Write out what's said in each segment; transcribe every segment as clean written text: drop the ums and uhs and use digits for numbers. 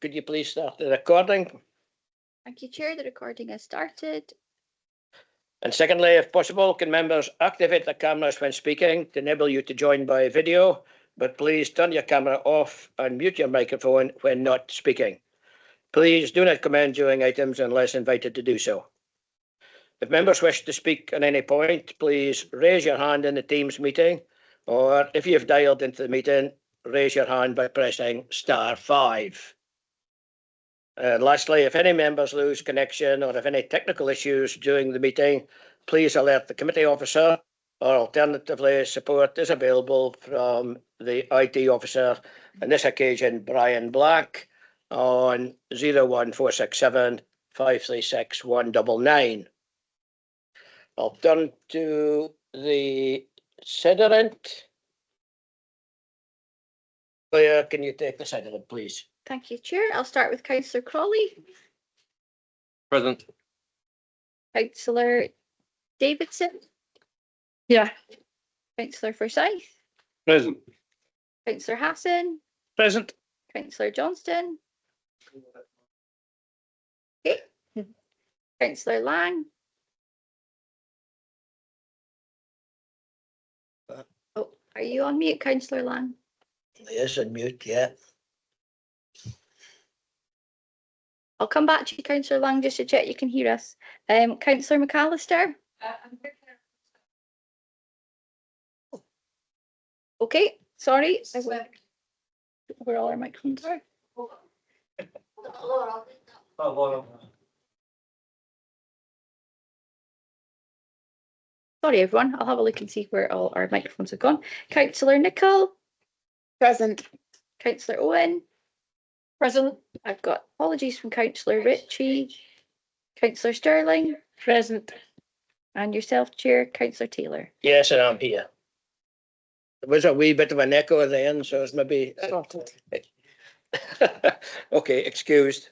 could you please start the recording? Thank you, Chair. The recording has started. And secondly, if possible, can members activate the cameras when speaking to enable you to join by video, but please turn your camera off and mute your microphone when not speaking. Please do not comment during items unless invited to do so. If members wish to speak at any point, please raise your hand in the Teams meeting, or if you've dialed into the meeting, raise your hand by pressing *5. Lastly, if any members lose connection or have any technical issues during the meeting, please alert the committee officer, or alternatively, support is available from the IT officer, on this occasion, Brian Black, on 01467 536 199. I'll turn to the Sediment. Claire, can you take the Sediment, please? Thank you, Chair. I'll start with Councillor Crawley. Present. Councillor Davidson. Yeah. Councillor Forsyth. Present. Councillor Hassan. Present. Councillor Johnston. Okay. Councillor Lang. Oh, are you on mute, Councillor Lang? Yes, on mute, yeah. I'll come back to you, Councillor Lang, just to check you can hear us. Councillor McAllister. Okay, sorry. Where all our microphones are. Sorry, everyone. I'll have a look and see where all our microphones have gone. Councillor Nicol. Present. Councillor Owen. Present. I've got apologies from Councillor Ritchie. Councillor Sterling. Present. And yourself, Chair, Councillor Taylor. Yes, and I'm here. There was a wee bit of an echo at the end, so it's maybe. Okay, excused.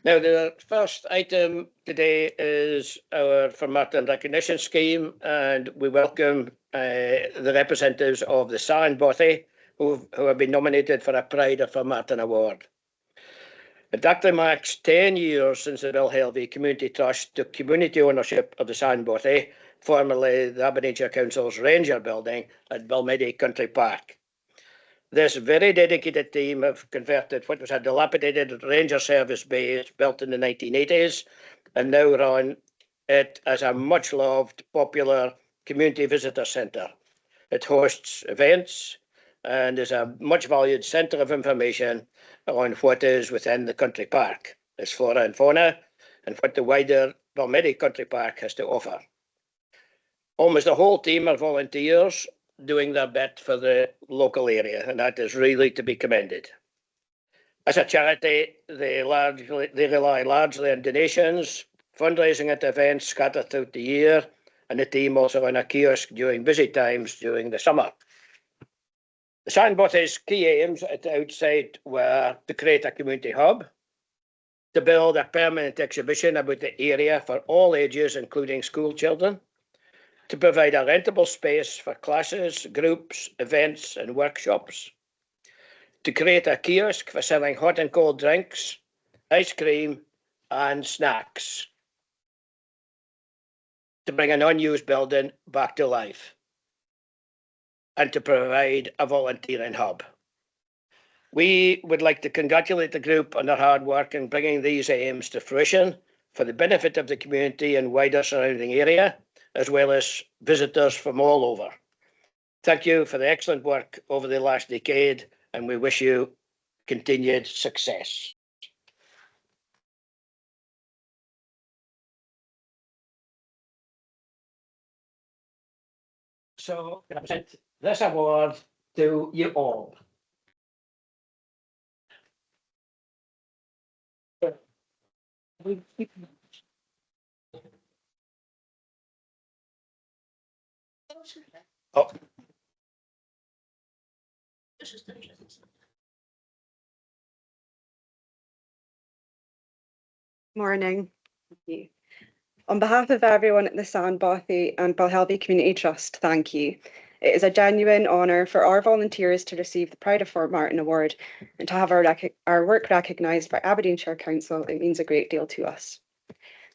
Now, the first item today is our Formartine recognition scheme, and we welcome the representatives of the San Bothy who have been nominated for a Pride of Formartine Award. It actually marks 10 years since the Bill Helvey Community Trust took community ownership of the San Bothy, formerly the Aberdeenshire Council's Ranger building at Balmedy Country Park. This very dedicated team have converted what was a dilapidated Ranger service base built in the 1980s and now run it as a much loved, popular community visitor centre. It hosts events and is a much valued centre of information on what is within the country park, its flora and fauna, and what the wider Balmedy Country Park has to offer. Almost the whole team are volunteers doing their bit for the local area, and that is really to be commended. As a charity, they rely largely on donations, fundraising at events scattered throughout the year, and the team also on a kiosk during busy times during the summer. The San Bothy's key aims at the outset were to create a community hub, to build a permanent exhibition about the area for all ages, including school children, to provide a rentable space for classes, groups, events and workshops, to create a kiosk for selling hot and cold drinks, ice cream and snacks, to bring an unused building back to life, and to provide a volunteering hub. We would like to congratulate the group on their hard work in bringing these aims to fruition for the benefit of the community and wider surrounding area, as well as visitors from all over. Thank you for the excellent work over the last decade, and we wish you continued success. So, I present this award to you all. Oh. Morning. Thank you. On behalf of everyone at the San Bothy and Balhelvie Community Trust, thank you. It is a genuine honour for our volunteers to receive the Pride of Formartine Award and to have our work recognised by Aberdeenshire Council. It means a great deal to us.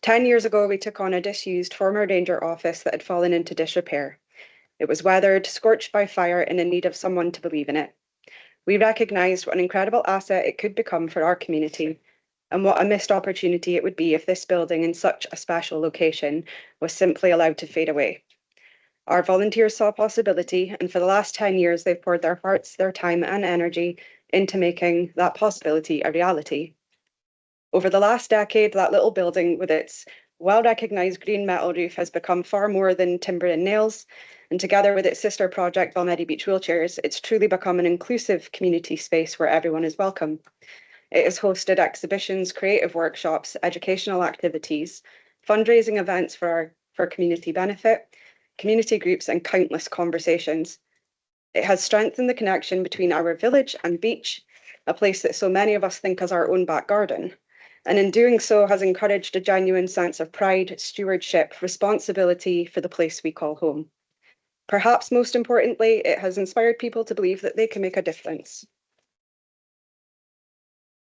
10 years ago, we took on a disused former Ranger office that had fallen into disrepair. It was weathered, scorched by fire, and in need of someone to believe in it. We recognised what an incredible asset it could become for our community, and what a missed opportunity it would be if this building in such a special location was simply allowed to fade away. Our volunteers saw possibility, and for the last 10 years, they've poured their hearts, their time, and energy into making that possibility a reality. Over the last decade, that little building with its well-recognised green metal roof has become far more than timber and nails, and together with its sister project, Balmedy Beach Wheelchairs, it's truly become an inclusive community space where everyone is welcome. It has hosted exhibitions, creative workshops, educational activities, fundraising events for community benefit, community groups, and countless conversations. It has strengthened the connection between our village and beach, a place that so many of us think as our own back garden. And in doing so has encouraged a genuine sense of pride, stewardship, responsibility for the place we call home. Perhaps most importantly, it has inspired people to believe that they can make a difference.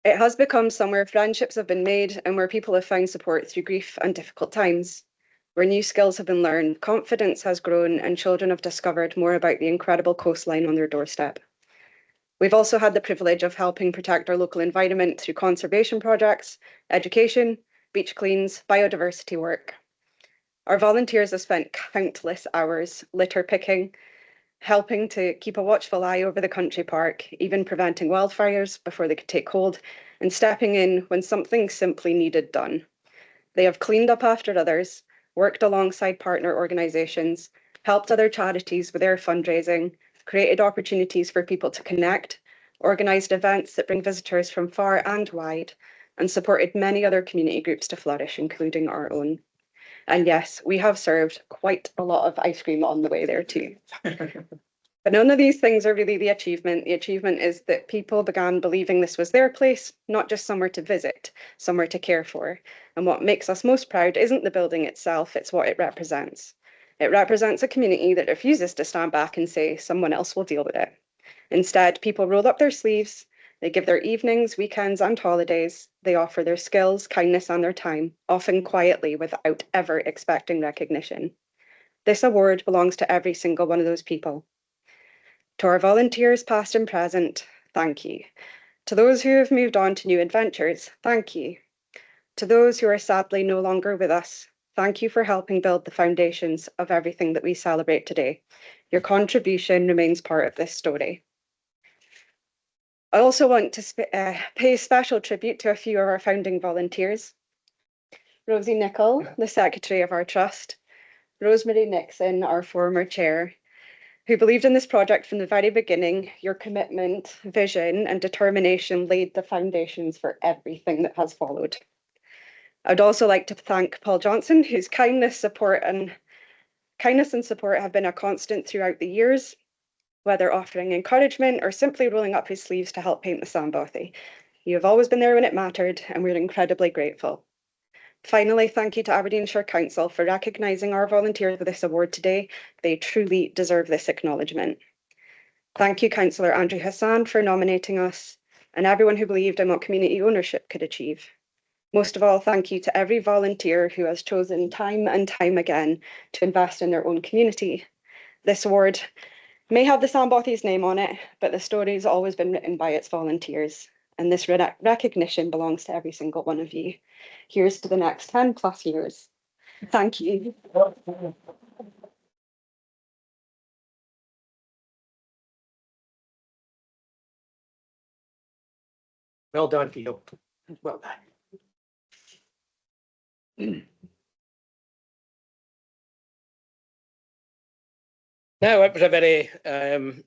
It has become somewhere friendships have been made and where people have found support through grief and difficult times, where new skills have been learned, confidence has grown, and children have discovered more about the incredible coastline on their doorstep. We've also had the privilege of helping protect our local environment through conservation projects, education, beach cleans, biodiversity work. Our volunteers have spent countless hours litter picking, helping to keep a watchful eye over the country park, even preventing wildfires before they could take hold, and stepping in when something simply needed done. They have cleaned up after others, worked alongside partner organisations, helped other charities with their fundraising, created opportunities for people to connect, organised events that bring visitors from far and wide, and supported many other community groups to flourish, including our own. And yes, we have served quite a lot of ice cream on the way there too. But none of these things are really the achievement. The achievement is that people began believing this was their place, not just somewhere to visit, somewhere to care for. And what makes us most proud isn't the building itself, it's what it represents. It represents a community that refuses to stand back and say, someone else will deal with it. Instead, people roll up their sleeves, they give their evenings, weekends, and holidays. They offer their skills, kindness, and their time, often quietly without ever expecting recognition. This award belongs to every single one of those people. To our volunteers, past and present, thank you. To those who have moved on to new adventures, thank you. To those who are sadly no longer with us, thank you for helping build the foundations of everything that we celebrate today. Your contribution remains part of this story. I also want to pay special tribute to a few of our founding volunteers. Rosie Nichol, the Secretary of our Trust, Rosemary Nixon, our former Chair, who believed in this project from the very beginning. Your commitment, vision, and determination laid the foundations for everything that has followed. I'd also like to thank Paul Johnson, whose kindness and support have been a constant throughout the years, whether offering encouragement or simply rolling up his sleeves to help paint the sandbothy. You have always been there when it mattered, and we're incredibly grateful. Finally, thank you to Aberdeenshire Council for recognising our volunteers with this award today. They truly deserve this acknowledgement. Thank you, Councillor Andrew Hassan, for nominating us, and everyone who believed in what community ownership could achieve. Most of all, thank you to every volunteer who has chosen time and time again to invest in their own community. This award may have the Sandbothy's name on it, but the story has always been written by its volunteers, and this recognition belongs to every single one of you. Here's to the next 10 plus years. Thank you. Well done, Keogh. Well done. Now, it was a very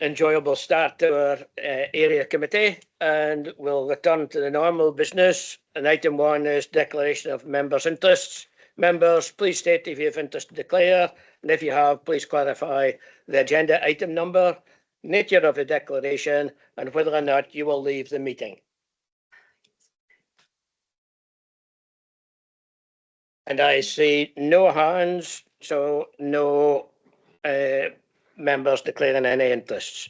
enjoyable start to our area committee, and we'll return to the normal business. And item 1 is declaration of members' interests. Members, please state if you have interest to declare, and if you have, please clarify the agenda item number, nature of the declaration, and whether or not you will leave the meeting. And I see no hands, so no members declaring any interests.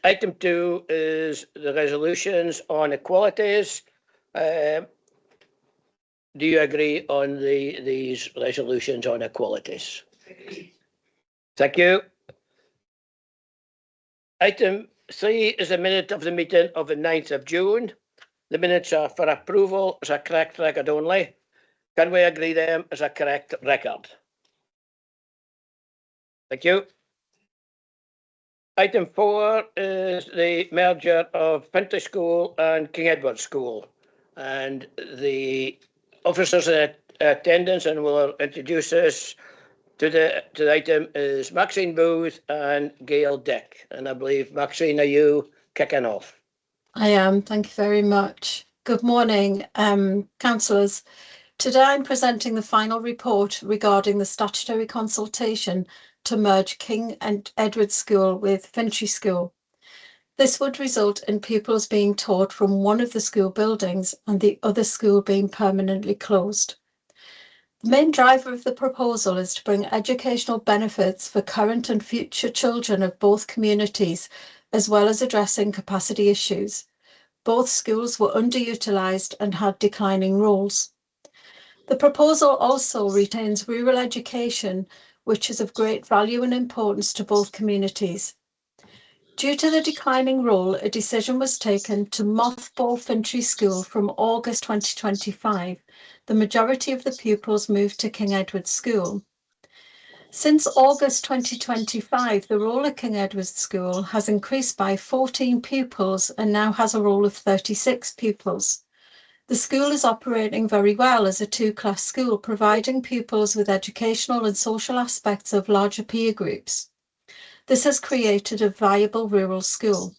Item 2 is the resolutions on equalities. Do you agree on these resolutions on equalities? Thank you. Item 3 is a minute of the meeting of the 9th of June. The minutes are for approval as a correct record only. Can we agree them as a correct record? Thank you. Item 4 is the merger of Fintry School and King Edward School. And the officers in attendance and will introduce us to the item is Maxine Booth and Gail Dick. And I believe, Maxine, are you kicking off? I am. Thank you very much. Good morning, councillors. Today I'm presenting the final report regarding the statutory consultation to merge King and Edward School with Fintry School. This would result in pupils being taught from one of the school buildings and the other school being permanently closed. The main driver of the proposal is to bring educational benefits for current and future children of both communities, as well as addressing capacity issues. Both schools were underutilised and had declining roles. The proposal also retains rural education, which is of great value and importance to both communities. Due to the declining role, a decision was taken to mothball Fintry School from August 2025. The majority of the pupils moved to King Edward School. Since August 2025, the roll at King Edward School has increased by 14 pupils and now has a roll of 36 pupils. The school is operating very well as a two-class school, providing pupils with educational and social aspects of larger peer groups. This has created a viable rural school.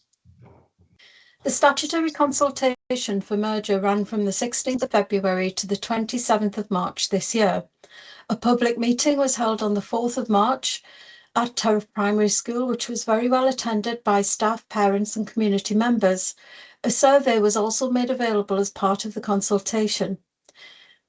The statutory consultation for merger ran from the 16th of February to the 27th of March this year. A public meeting was held on the 4th of March at Turf Primary School, which was very well attended by staff, parents and community members. A survey was also made available as part of the consultation.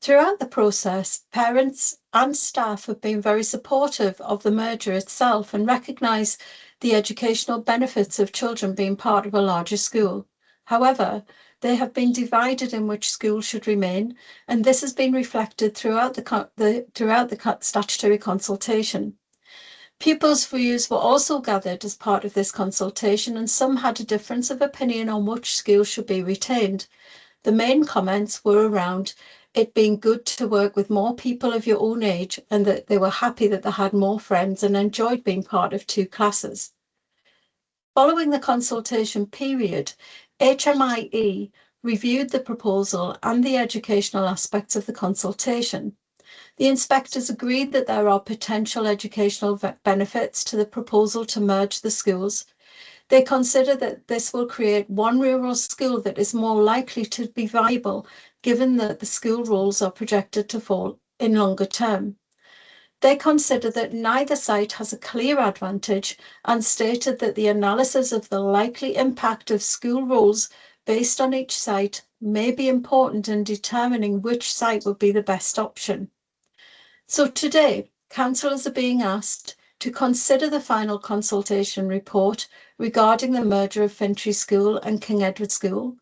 Throughout the process, parents and staff have been very supportive of the merger itself and recognise the educational benefits of children being part of a larger school. However, they have been divided in which school should remain, and this has been reflected throughout the statutory consultation. Pupils' views were also gathered as part of this consultation, and some had a difference of opinion on which school should be retained. The main comments were around it being good to work with more people of your own age, and that they were happy that they had more friends and enjoyed being part of two classes. Following the consultation period, HMIE reviewed the proposal and the educational aspects of the consultation. The inspectors agreed that there are potential educational benefits to the proposal to merge the schools. They consider that this will create one rural school that is more likely to be viable, given that the school roles are projected to fall in longer term. They consider that neither site has a clear advantage and stated that the analysis of the likely impact of school roles based on each site may be important in determining which site would be the best option. So today, councillors are being asked to consider the final consultation report regarding the merger of Fintry School and King Edward School,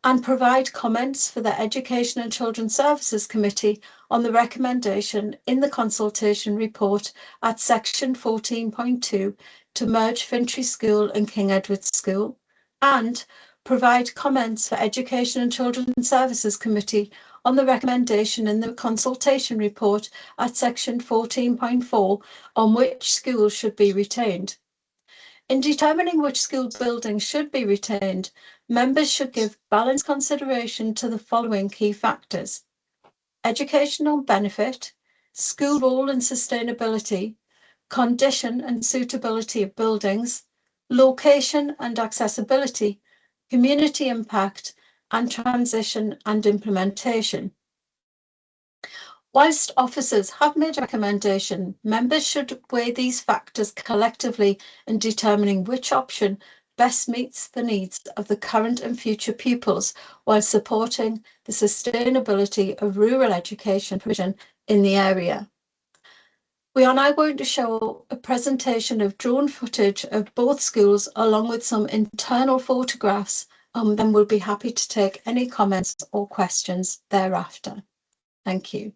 and provide comments for the Education and Children's Services Committee on the recommendation in the consultation report at section 14.2 to merge Fintry School and King Edward School, and provide comments for Education and Children's Services Committee on the recommendation in the consultation report at section 14.4 on which schools should be retained. In determining which school buildings should be retained, members should give balanced consideration to the following key factors: educational benefit, school role and sustainability, condition and suitability of buildings, location and accessibility, community impact, and transition and implementation. Whilst officers have made a recommendation, members should weigh these factors collectively in determining which option best meets the needs of the current and future pupils while supporting the sustainability of rural education provision in the area. We are now going to show a presentation of drone footage of both schools along with some internal photographs. Then we'll be happy to take any comments or questions thereafter. Thank you.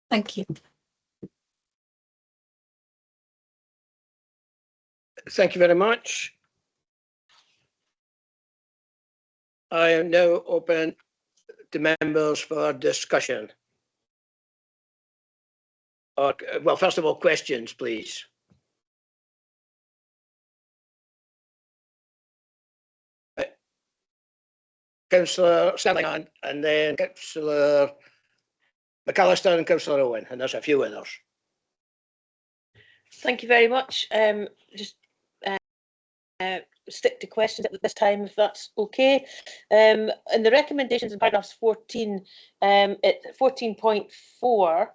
Thank you. Thank you very much. I am now open to members for discussion. Or, well, first of all, questions, please. Councillor Stelling and then Councillor McAllister and Councillor Owen, and there's a few others. Thank you very much. Just stick to questions at this time, if that's okay. And the recommendations in paragraphs 14, at 14.4,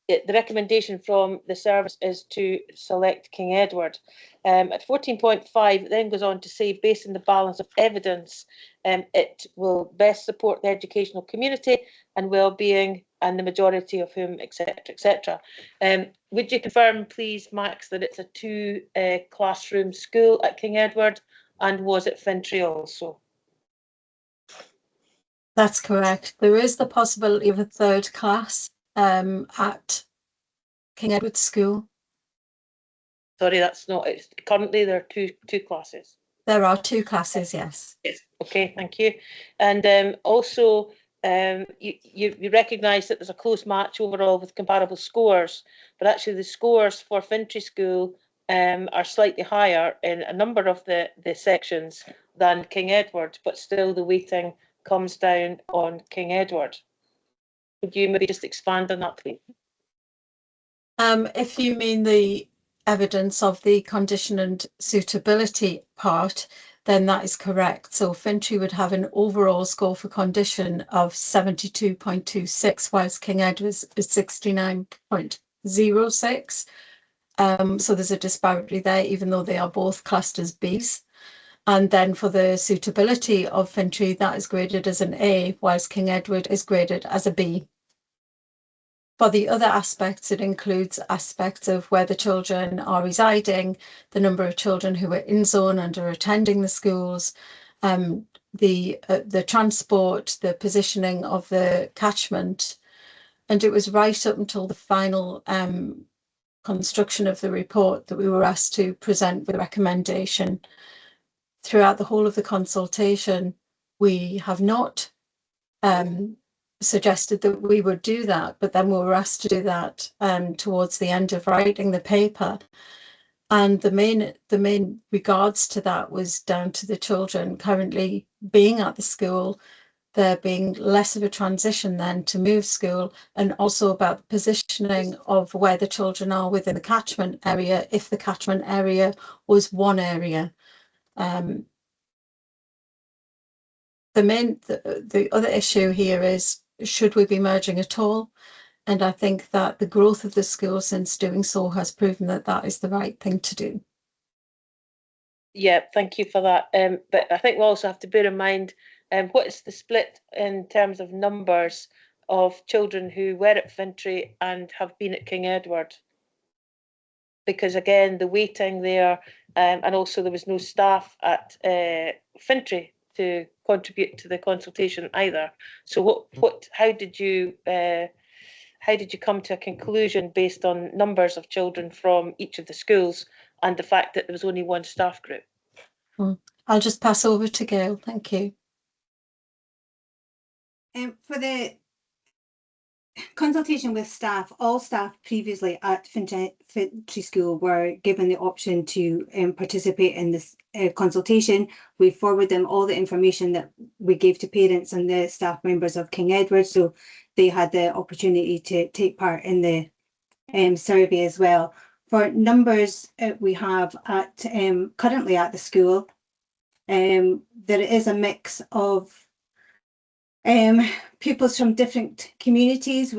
the recommendation from the service is to select King Edward. At 14.5, then goes on to say, based on the balance of evidence, it will best support the educational community and well-being, and the majority of whom, etc., etc. Would you confirm, please, Max, that it's a two-classroom school at King Edward, and was it Fintry also? That's correct. There is the possibility of a third class at King Edward School. Sorry, that's not. It's currently there are two classes. There are two classes, yes. Yes. Okay, thank you. And also, you recognise that there's a close match overall with comparable scores, but actually the scores for Fintry School are slightly higher in a number of the sections than King Edward, but still the weighting comes down on King Edward. Could you maybe just expand on that, please? If you mean the evidence of the condition and suitability part, then that is correct. So Fintry would have an overall score for condition of 72.26, whilst King Edward's is 69.06. So there's a disparity there, even though they are both classed as Bs. And then for the suitability of Fintry, that is graded as an A, whilst King Edward is graded as a B. For the other aspects, it includes aspects of where the children are residing, the number of children who are in zone and are attending the schools, the transport, the positioning of the catchment. And it was right up until the final construction of the report that we were asked to present with a recommendation. Throughout the whole of the consultation, we have not suggested that we would do that, but then we were asked to do that towards the end of writing the paper. And the main regards to that was down to the children currently being at the school, there being less of a transition then to move school, and also about the positioning of where the children are within the catchment area, if the catchment area was one area. The other issue here is, should we be merging at all? And I think that the growth of the school since doing so has proven that that is the right thing to do. Yeah, thank you for that. But I think we also have to bear in mind what is the split in terms of numbers of children who were at Fintry and have been at King Edward? Because again, the waiting there, and also there was no staff at Fintry to contribute to the consultation either. So how did you come to a conclusion based on numbers of children from each of the schools and the fact that there was only one staff group? I'll just pass over to Gail. Thank you. For the consultation with staff, all staff previously at Fintry School were given the option to participate in this consultation. We forwarded them all the information that we gave to parents and the staff members of King Edward, so they had the opportunity to take part in the survey as well. For numbers we have at currently at the school, there is a mix of pupils from different communities.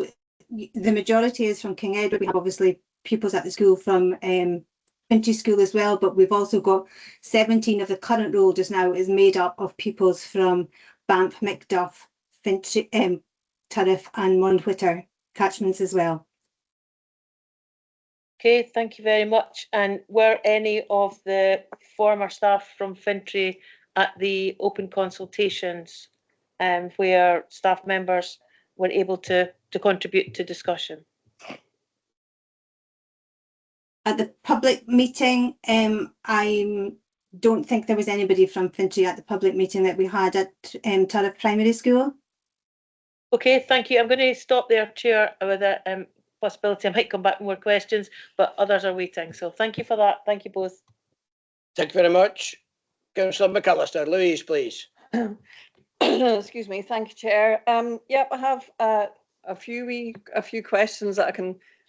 The majority is from King Edward. We have obviously pupils at the school from Fintry School as well, but we've also got 17 of the current roll just now is made up of pupils from Banff, Macduff, Fintry, Turriff and Monwhitter catchments as well. Okay, thank you very much. And were any of the former staff from Fintry at the open consultations where staff members were able to contribute to discussion? At the public meeting, I don't think there was anybody from Fintry at the public meeting that we had at Turriff Primary School. Okay, thank you. I'm going to stop there, Chair, with a possibility I might come back with more questions, but others are waiting. So thank you for that. Thank you both. Thank you very much. Councillor McAllister. Louise, please. Excuse me. Thank you, Chair. Yep, I have a few questions that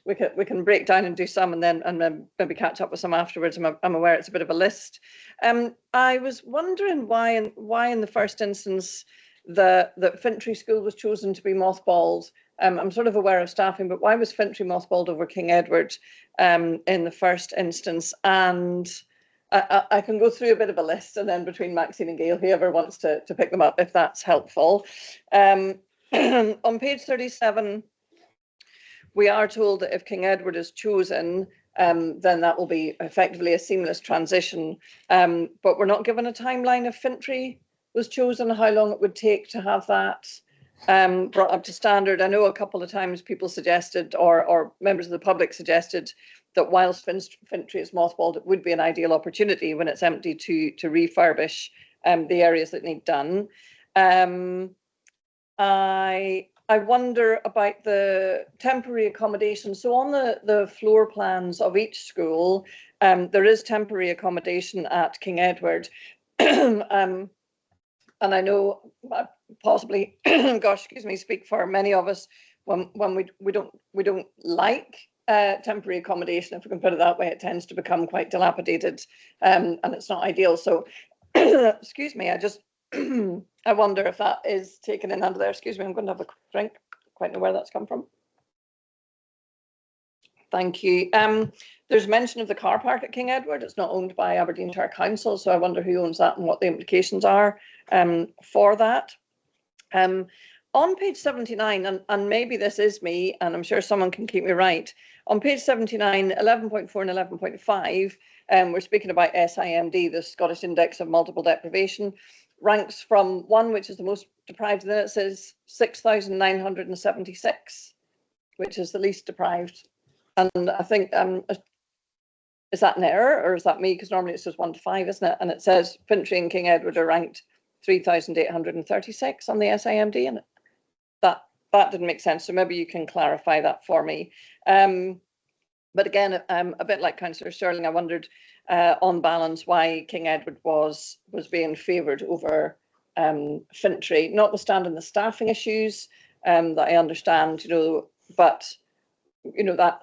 we can break down and do some, and then maybe catch up with some afterwards. I'm aware it's a bit of a list. I was wondering why in the first instance that Fintry School was chosen to be mothballed. I'm sort of aware of staffing, but why was Fintry mothballed over King Edward in the first instance? And I can go through a bit of a list, and then between Maxine and Gail, whoever wants to pick them up, if that's helpful. On page 37, we are told that if King Edward is chosen, then that will be effectively a seamless transition. But we're not given a timeline if Fintry was chosen, how long it would take to have that brought up to standard. I know a couple of times people suggested, or members of the public suggested, that whilst Fintry is mothballed, it would be an ideal opportunity when it's empty to refurbish the areas that need done. I wonder about the temporary accommodation. So on the floor plans of each school, there is temporary accommodation at King Edward. And I know possibly, gosh, excuse me, speak for many of us when we don't like temporary accommodation, if we can put it that way. It tends to become quite dilapidated, and it's not ideal. So, excuse me, I wonder if that is taken in under there. Excuse me, I'm going to have a quick drink. Quite know where that's come from. Thank you. There's mention of the car park at King Edward. It's not owned by Aberdeenshire Council, so I wonder who owns that and what the implications are for that. on page 79, and maybe this is me, and I'm sure someone can keep me right. On page 79, 11.4 and 11.5, we're speaking about SIMD, the Scottish Index of Multiple Deprivation, ranks from 1, which is the most deprived, and then it says 6,976, which is the least deprived. And I think, is that an error, or is that me? Because normally it says 1 to 5, isn't it? And it says Fintry and King Edward are ranked 3,836 on the SIMD, and that didn't make sense. So maybe you can clarify that for me. But again, a bit like Councillor Sterling, I wondered on balance why King Edward was being favoured over Fintry, notwithstanding the staffing issues that I understand, but that.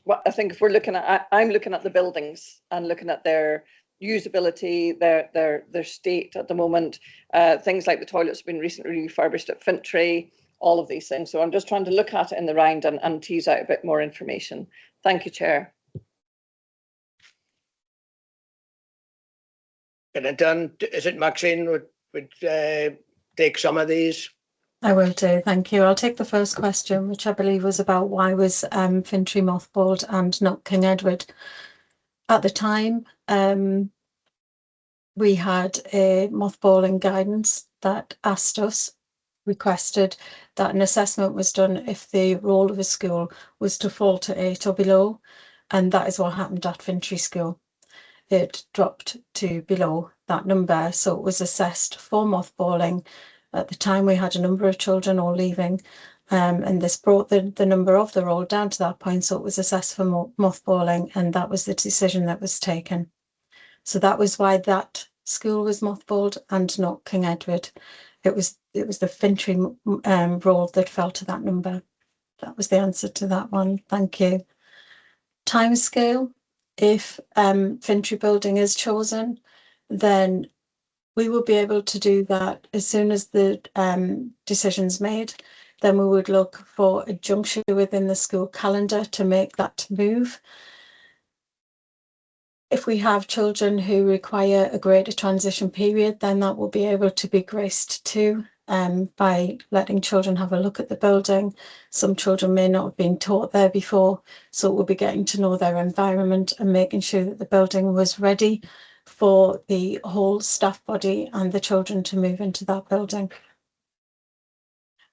Well, I think if we're looking at, I'm looking at the buildings and looking at their usability, their state at the moment. Things like the toilets have been recently refurbished at Fintry, all of these things. So I'm just trying to look at it in the round and tease out a bit more information. Thank you, Chair. And then done, is it Maxine would take some of these? I will do, thank you. I'll take the first question, which I believe was about why was Fintry mothballed and not King Edward. At the time, we had a mothballing guidance that requested that an assessment was done if the role of a school was to fall to 8 or below, and that is what happened at Fintry School. It dropped to below that number, so it was assessed for mothballing. At the time, we had a number of children all leaving, and this brought the number of the role down to that point, so it was assessed for mothballing, and that was the decision that was taken. So that was why that school was mothballed and not King Edward. It was the Fintry role that fell to that number. That was the answer to that one. Thank you. Timescale. If Fintry building is chosen, then we will be able to do that as soon as the decision's made. Then we would look for a juncture within the school calendar to make that move. If we have children who require a greater transition period, then that will be able to be graced too, by letting children have a look at the building. Some children may not have been taught there before, so we'll be getting to know their environment and making sure that the building was ready for the whole staff body and the children to move into that building.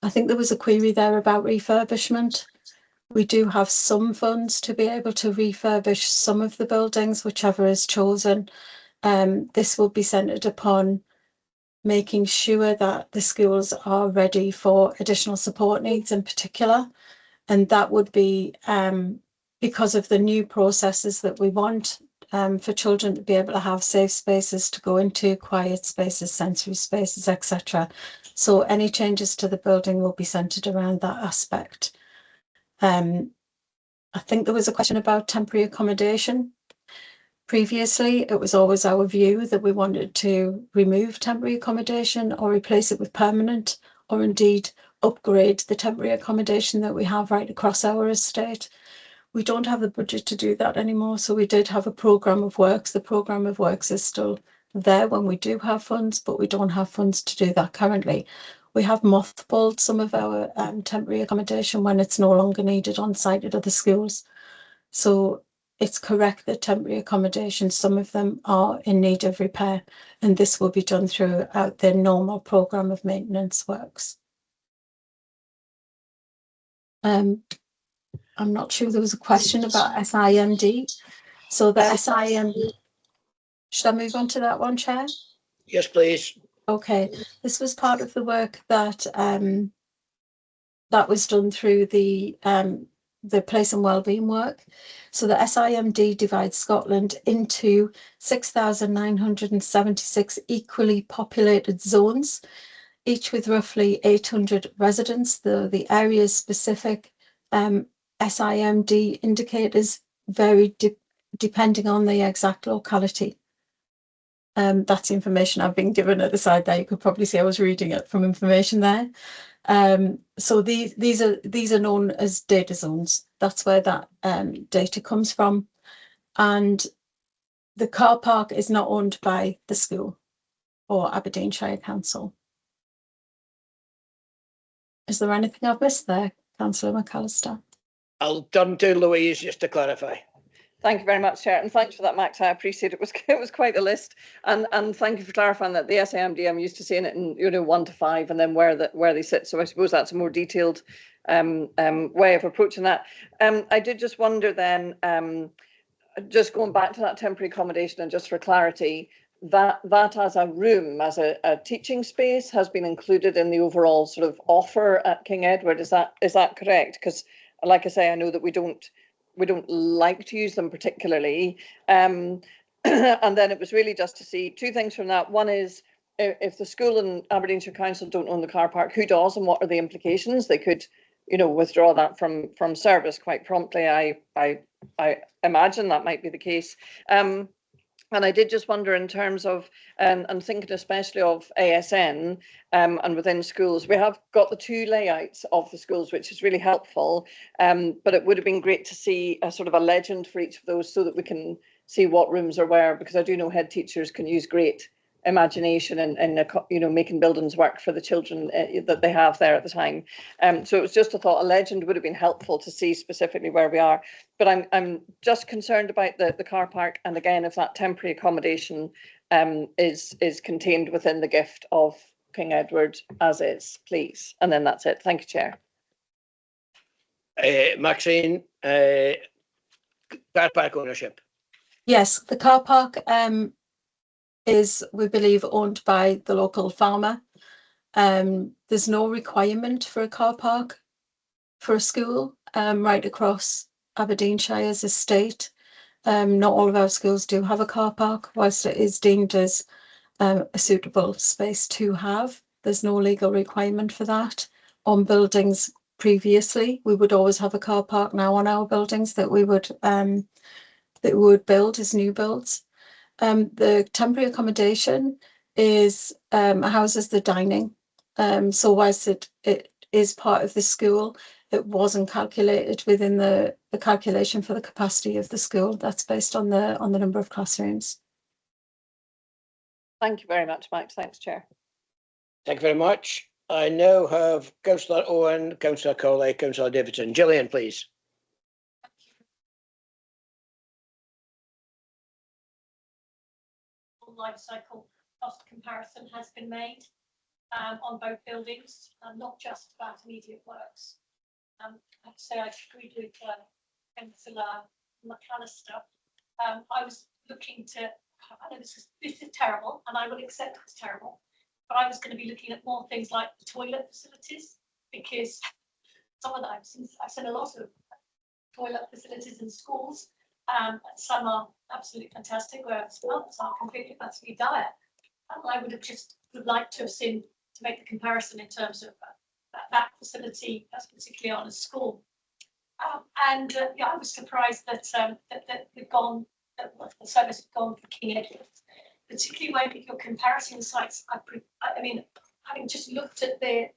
I think there was a query there about refurbishment. We do have some funds to be able to refurbish some of the buildings, whichever is chosen. This will be centred upon making sure that the schools are ready for additional support needs in particular. And that would be because of the new processes that we want for children to be able to have safe spaces to go into, quiet spaces, sensory spaces, etc. So any changes to the building will be centred around that aspect. I think there was a question about temporary accommodation. Previously, it was always our view that we wanted to remove temporary accommodation or replace it with permanent, or indeed upgrade the temporary accommodation that we have right across our estate. We don't have the budget to do that anymore, so we did have a programme of works. The programme of works is still there when we do have funds, but we don't have funds to do that currently. We have mothballed some of our temporary accommodation when it's no longer needed on site at other schools. So it's correct that temporary accommodation, some of them are in need of repair, and this will be done throughout the normal programme of maintenance works. I'm not sure there was a question about SIMD. So the SIMD, should I move on to that one, Chair? Yes, please. Okay, this was part of the work that that was done through the place and wellbeing work. So the SIMD divides Scotland into 6,976 equally populated zones, each with roughly 800 residents. The area specific SIMD indicators vary depending on the exact locality. That's information I've been given at the side there. You could probably see I was reading it from information there. So these are known as data zones. That's where that data comes from. And the car park is not owned by the school or Aberdeenshire Council. Is there anything I've missed there, Councillor McAllister? I'll turn to Louise just to clarify. Thank you very much, Chair, and thanks for that, Max. I appreciate it. It was quite a list, and thank you for clarifying that the SIMD, I'm used to seeing it in 1 to 5, and then where they sit. So I suppose that's a more detailed way of approaching that. I did just wonder then, just going back to that temporary accommodation, and just for clarity, that as a room, as a teaching space, has been included in the overall sort of offer at King Edward. Is that correct? Because, like I say, I know that we don't like to use them particularly. And then it was really just to see 2 things from that. One is, if the school and Aberdeenshire Council don't own the car park, who does, and what are the implications? They could, withdraw that from service quite promptly. I imagine that might be the case. And I did just wonder, in terms of, and thinking especially of ASN and within schools, we have got the 2 layouts of the schools, which is really helpful. But it would have been great to see a sort of a legend for each of those, so that we can see what rooms are where, because I do know head teachers can use great imagination and making buildings work for the children that they have there at the time. So it was just a thought. A legend would have been helpful to see specifically where we are. But I'm just concerned about the car park, and again, if that temporary accommodation is contained within the gift of King Edward as is, please. And then that's it. Thank you, Chair. Maxine, car park ownership. Yes, the car park is, we believe, owned by the local farmer. There's no requirement for a car park for a school right across Aberdeenshire's estate. Not all of our schools do have a car park, whilst it is deemed as a suitable space to have. There's no legal requirement for that. On buildings previously, we would always have a car park now on our buildings that we would build as new builds. The temporary accommodation houses the dining. So whilst it is part of the school, it wasn't calculated within the calculation for the capacity of the school. That's based on the number of classrooms. Thank you very much, Max. Thanks, Chair. Thank you very much. I now have Councillor Owen, Councillor Cawley, Councillor Davidson. Gillian, please. Life cycle cost comparison has been made on both buildings, not just about immediate works. So I agreed with Councillor McAllister. I was looking to, I know this is terrible, and I will accept it's terrible, but I was going to be looking at more things like the toilet facilities, because some of them, I've seen a lot of toilet facilities in schools. Some are absolutely fantastic, whereas others are completely utterly dire. And I would like to have seen, to make the comparison in terms of that facility, that's particularly on a school. Yeah, I was surprised that the service had gone for King Edward, particularly when you're comparing sites. I mean, having just looked at the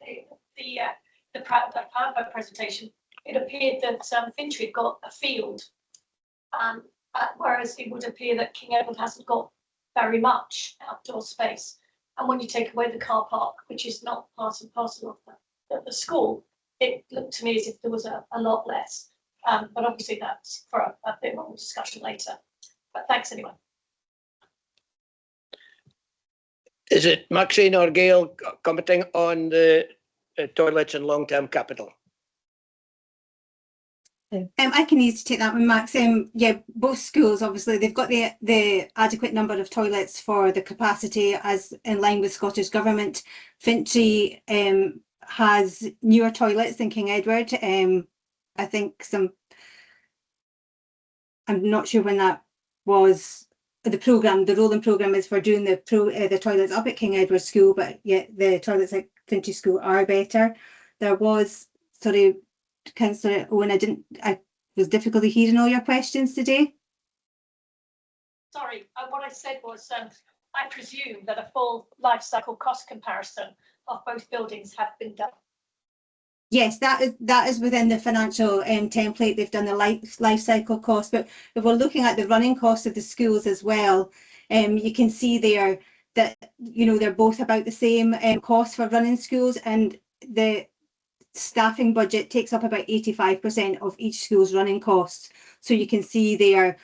PowerPoint presentation, it appeared that Finchley had got a field. Whereas it would appear that King Edward hasn't got very much outdoor space. And when you take away the car park, which is not part and parcel of the school, it looked to me as if there was a lot less. But obviously that's for a bit more discussion later. But thanks anyway. Is it Maxine or Gail commenting on the toilets and long-term capital? I can easily take that one, Max. Yeah, both schools, obviously, they've got the adequate number of toilets for the capacity as in line with Scottish Government. Finchley has newer toilets than King Edward. I think I'm not sure when that was the rolling programme is for doing the toilets up at King Edward School, but yet the toilets at Finchley School are better. There was, sorry, Councillor Owen, I was difficulty hearing all your questions today. Sorry, what I said was I presume that a full life cycle cost comparison of both buildings have been done. Yes, that is within the financial template. They've done the life cycle cost, but if we're looking at the running costs of the schools as well, you can see there that they're both about the same cost for running schools, and staffing budget takes up about 85% of each school's running costs. So you can see there,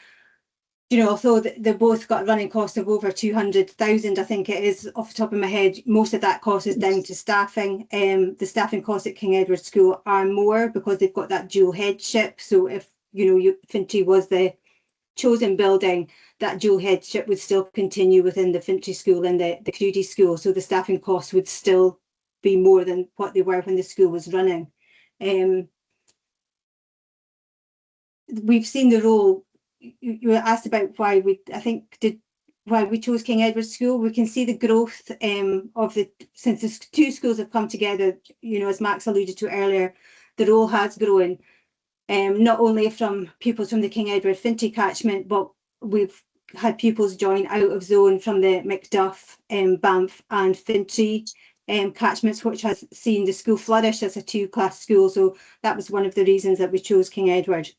you know, although they've both got running costs of over 200,000, I think it is off the top of my head, most of that cost is down to staffing. The staffing costs at King Edward School are more because they've got that dual headship. So if, you know, Fintry was the chosen building, that dual headship would still continue within the Fintry School and the Crudie School. So the staffing costs would still be more than what they were when the school was running. We've seen the role. You were asked about why why we chose King Edward School. We can see the growth since the two schools have come together. You know, as Max alluded to earlier, the role has grown. Not only from pupils from the King Edward Fintry catchment, but we've had pupils join out of zone from the Macduff, Banff and Fintry catchments, which has seen the school flourish as a two-class school. So that was one of the reasons that we chose King Edward.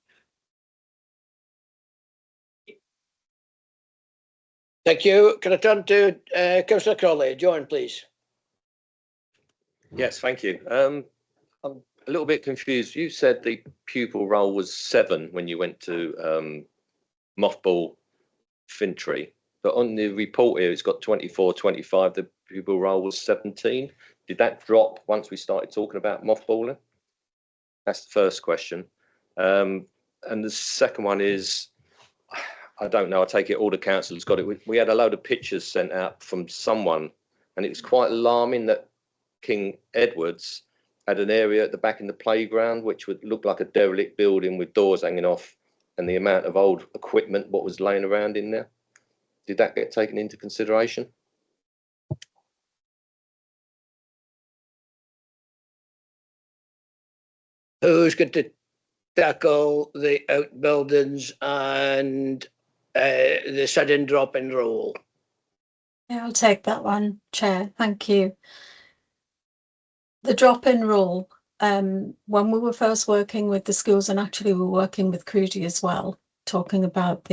Thank you. Can I turn to Councillor Crawley? John, please. Yes, thank you. I'm a little bit confused. You said the pupil roll was 7 when you went to mothball Fintry, but on the report here it's got 24, 25. The pupil roll was 17. Did that drop once we started talking about mothballing? That's the first question. And the second one is, I don't know, I take it all the councillors got it. We had a load of pictures sent out from someone, and it was quite alarming that King Edward's had an area at the back in the playground which would look like a derelict building with doors hanging off, and the amount of old equipment what was laying around in there. Did that get taken into consideration? Who's going to tackle the outbuildings and the sudden drop in roll? Yeah, I'll take that one, Chair. Thank you. The drop in roll, when we were first working with the schools, and actually we were working with Crudie as well, talking about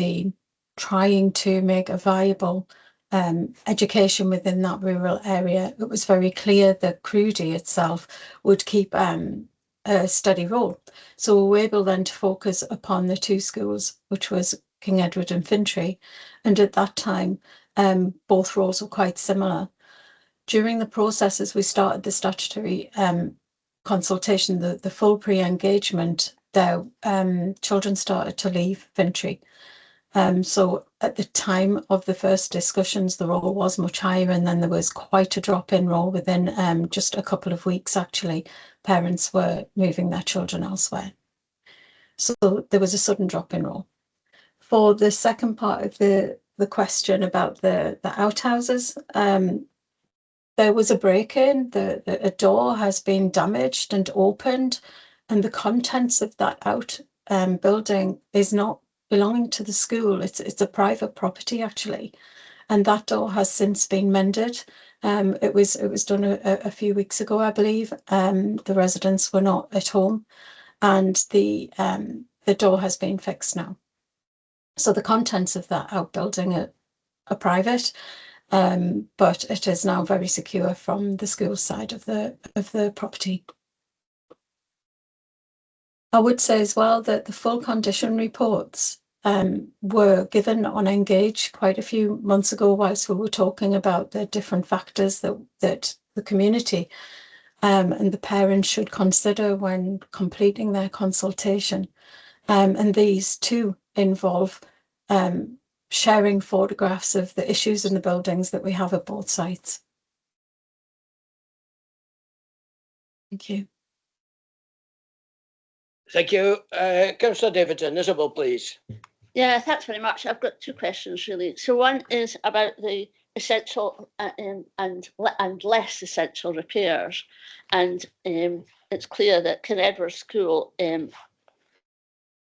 trying to make a viable education within that rural area, it was very clear that Crudie itself would keep a steady roll. So we were able then to focus upon the two schools, which was King Edward and Fintry. And at that time, both rolls were quite similar. During the process, as we started the statutory consultation, the full pre-engagement, their children started to leave Fintry. So at the time of the first discussions, the roll was much higher, and then there was quite a drop in roll within just a couple of weeks. Actually, parents were moving their children elsewhere. So there was a sudden drop in roll. For the second part of the question about the outhouses, there was a break-in. A door has been damaged and opened, and the contents of that building is not belonging to the school. It's a private property actually, and that door has since been mended. It was done a few weeks ago, I believe. The residents were not at home, and the door has been fixed now. So the contents of that outbuilding are private, but it is now very secure from the school side of the property. I would say as well that the full condition reports were given on Engage quite a few months ago, whilst we were talking about the different factors that the community and the parents should consider when completing their consultation. And these too involve sharing photographs of the issues in the buildings that we have at both sites. Thank you. Thank you. Councillor Davidson, Isabel, please. Yeah, thanks very much. I've got two questions really. So one is about the essential and less essential repairs, and it's clear that King Edward School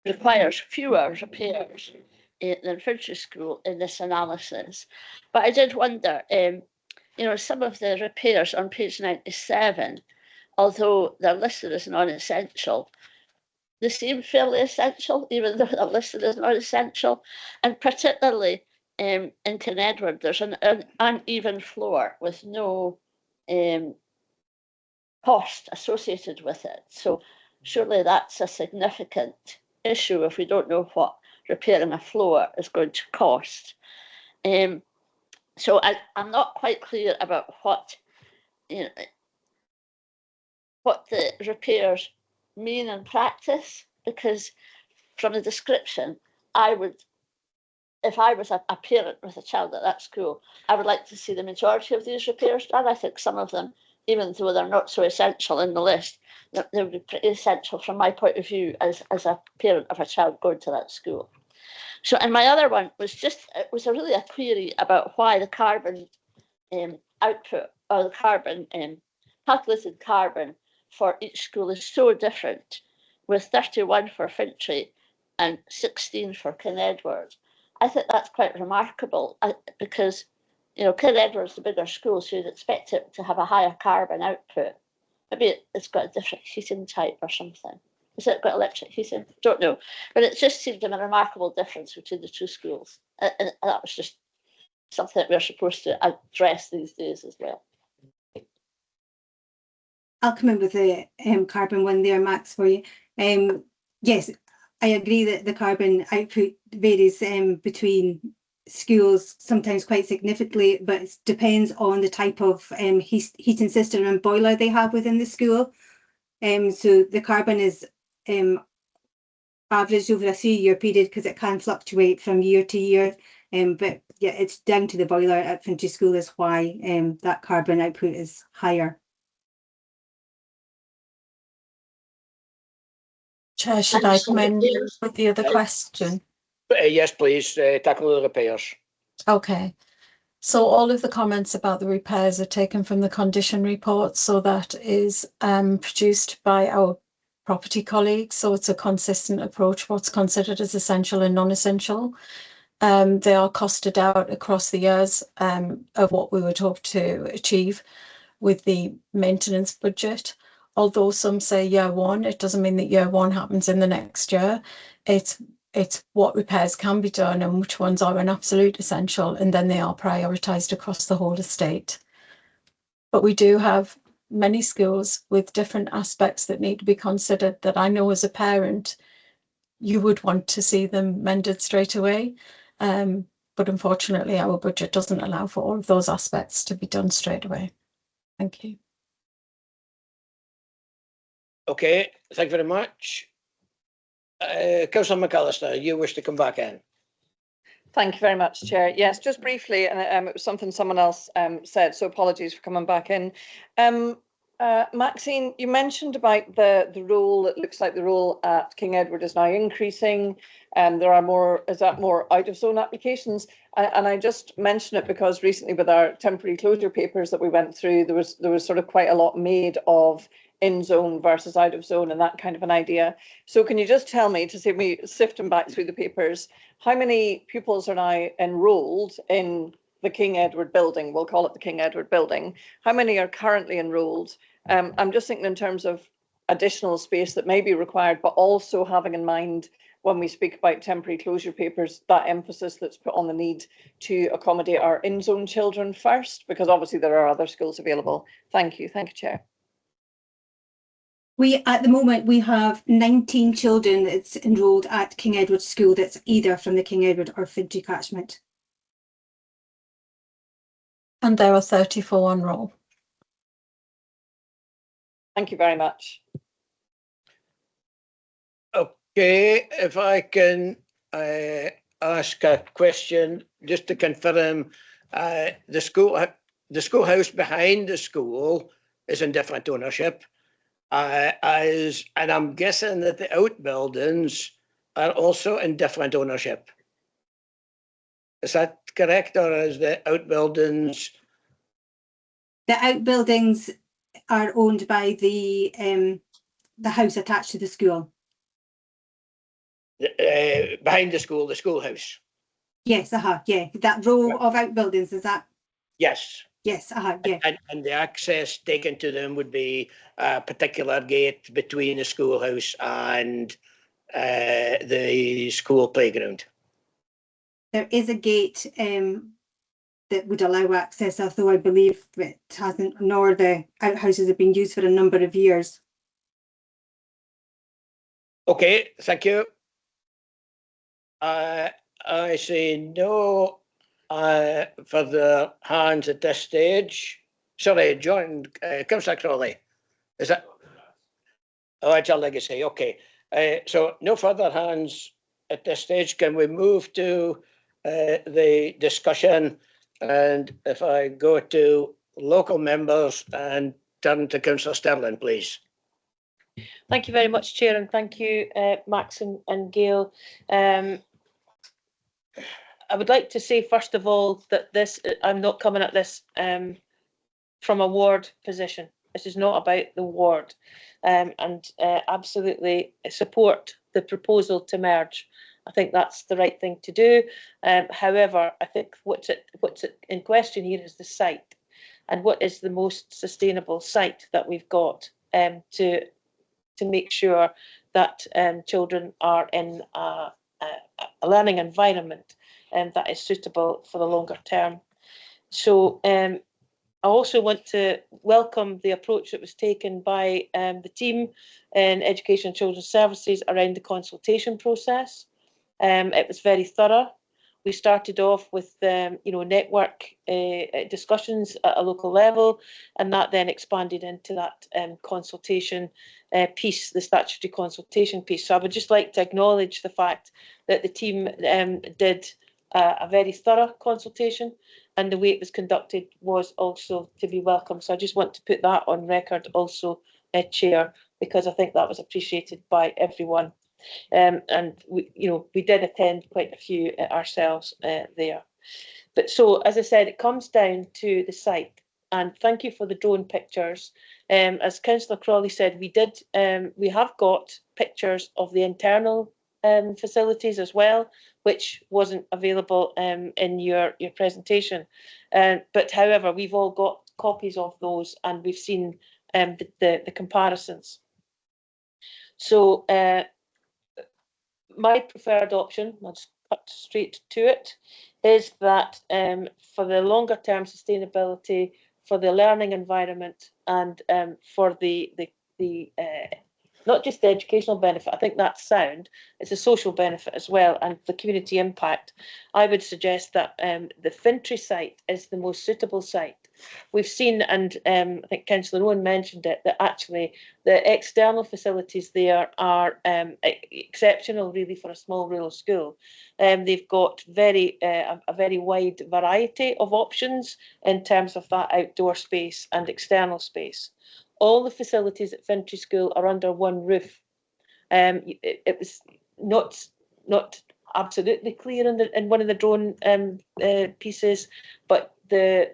requires fewer repairs than Fintry School in this analysis. But I did wonder, you know, some of the repairs on page 97, although they're listed as non-essential, they seem fairly essential, even though they're listed as non-essential. And particularly in King Edward, there's an uneven floor with no cost associated with it. So surely that's a significant issue if we don't know what repairing a floor is going to cost. So I'm not quite clear about what, you know, what the repairs mean in practice, because from the description, I would, if I was a parent with a child at that school, I would like to see the majority of these repairs done. I think some of them, even though they're not so essential in the list, they would be pretty essential from my point of view as a parent of a child going to that school. So, and my other one was just, it was really a query about why the carbon output, or the carbon, calculated carbon for each school is so different, with 31 for Fintry and 16 for Kinedward. I think that's quite remarkable, because, you know, Kinedward's the bigger school, so you'd expect it to have a higher carbon output. Maybe it's got a different heating type or something. Has it got electric heating? Don't know. But it just seemed to be a remarkable difference between the two schools. And that was just something that we're supposed to address these days as well. I'll come in with the carbon one there, Max, for you. Yes, I agree that the carbon output varies between schools, sometimes quite significantly, but it depends on the type of heating system and boiler they have within the school. So the carbon is averaged over a 3-year period because it can fluctuate from year to year. But yeah, it's down to the boiler at Fintry School is why that carbon output is higher. Chair, should I come in with the other question? Yes, please, tackle the repairs. Okay. So all of the comments about the repairs are taken from the condition report. So that is produced by our property colleagues. So it's a consistent approach, what's considered as essential and non-essential. They are costed out across the years of what we would hope to achieve with the maintenance budget. Although some say year one, it doesn't mean that year one happens in the next year. It's what repairs can be done and which ones are an absolute essential, and then they are prioritised across the whole estate. But we do have many schools with different aspects that need to be considered that I know as a parent, you would want to see them mended straight away. But unfortunately, our budget doesn't allow for all of those aspects to be done straight away. Thank you. Okay, thank you very much. Councillor McAllister, you wish to come back in? Thank you very much, Chair. Yes, just briefly, and it was something someone else said, so apologies for coming back in. Maxine, you mentioned about the role, it looks like the role at King Edward is now increasing, and there are more, is that more out of zone applications? And I just mention it because recently with our temporary closure papers that we went through, there was sort of quite a lot made of in zone versus out of zone and that kind of an idea. So can you just tell me, to save me sifting back through the papers, how many pupils are now enrolled in the King Edward building? We'll call it the King Edward building. How many are currently enrolled? I'm just thinking in terms of additional space that may be required, but also having in mind when we speak about temporary closure papers, that emphasis that's put on the need to accommodate our in-zone children first, because obviously there are other schools available. Thank you, Chair. At the moment, we have 19 children that's enrolled at King Edward School that's either from the King Edward or Fintry catchment. And there are 34 on roll. Thank you very much. Okay, if I can ask a question just to confirm, the schoolhouse behind the school is in different ownership. And I'm guessing that the outbuildings are also in different ownership. Is that correct, or is the outbuildings? The outbuildings are owned by the house attached to the school. Behind the schoolhouse. Yes, yeah. That row of outbuildings, is that? Yes. Yes, yeah. And the access taken to them would be a particular gate between the schoolhouse and the school playground. There is a gate that would allow access, although I believe it hasn't, nor the outhouses have been used for a number of years. Okay, thank you. I see no further hands at this stage. Sorry, John, Councillor Crawley. Is that? Oh, it's a legacy. Okay. So no further hands at this stage. Can we move to the discussion? And if I go to local members and turn to Councillor Sterling, please. Thank you very much, Chair, and thank you, Max and Gail. I would like to say, first of all, that I'm not coming at this from a ward position. This is not about the ward, and absolutely support the proposal to merge. I think that's the right thing to do. However, I think what's in question here is the site, and what is the most sustainable site that we've got to make sure that children are in a learning environment that is suitable for the longer term. So I also want to welcome the approach that was taken by the team in Education and Children's Services around the consultation process. It was very thorough. We started off with network discussions at a local level, and that then expanded into that consultation piece, the statutory consultation piece. So I would just like to acknowledge the fact that the team did a very thorough consultation, and the way it was conducted was also to be welcome. So I just want to put that on record also, Chair, because I think that was appreciated by everyone. And we did attend quite a few ourselves there. But so, as I said, it comes down to the site. And thank you for the drone pictures. As Councillor Crawley said, we have got pictures of the internal facilities as well, which wasn't available in your presentation. But however, we've all got copies of those, and we've seen the comparisons. So my preferred option, I'll just cut straight to it, is that for the longer term sustainability, for the learning environment, and for the not just the educational benefit, I think that's sound, it's a social benefit as well, and the community impact, I would suggest that the Fintry site is the most suitable site. We've seen, and I think Councillor Owen mentioned it, that actually the external facilities there are exceptional really for a small rural school. They've got a very wide variety of options in terms of that outdoor space and external space. All the facilities at Fintry School are under one roof. It was not absolutely clear in one of the drone pieces, but the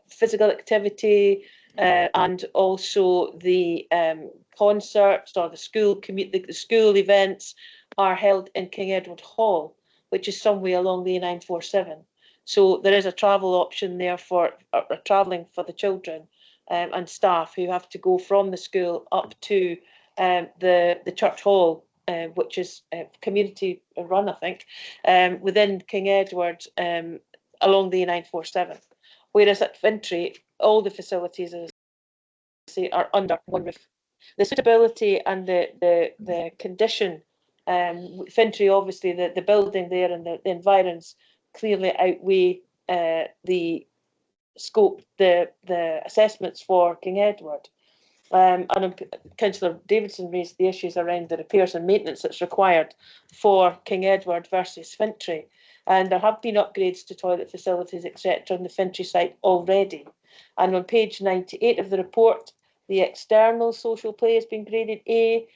physical activity and also the concerts or the school events are held in King Edward Hall, which is somewhere along the A947. So there is a travel option there for travelling for the children and staff who have to go from the school up to the church hall, which is community run, I think, within King Edward along the A947. Whereas at Fintry, all the facilities, as I say, are under one roof. The suitability and the condition, Fintry, obviously, the building there and the environs clearly outweigh the scope, the assessments for King Edward. And Councillor Davidson raised the issues around the repairs and maintenance that's required for King Edward versus Fintry. And there have been upgrades to toilet facilities, etc., on the Fintry site already. And on page 98 of the report, the external social play has been graded A,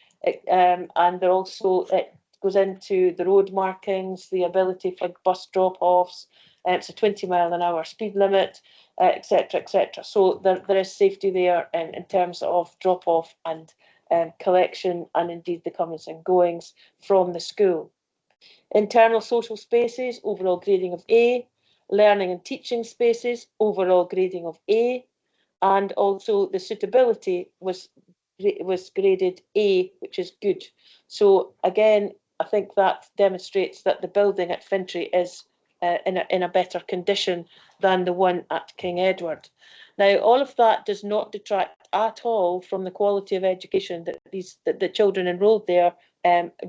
and there also it goes into the road markings, the ability for bus drop-offs. It's a 20-mile-an-hour speed limit, etc., etc. So there is safety there in terms of drop-off and collection, and indeed the comings and goings from the school. Internal social spaces, overall grading of A. Learning and teaching spaces, overall grading of A. And also the suitability was graded A, which is good. So again, I think that demonstrates that the building at Fintry is in a better condition than the one at King Edward. Now, all of that does not detract at all from the quality of education that the children enrolled there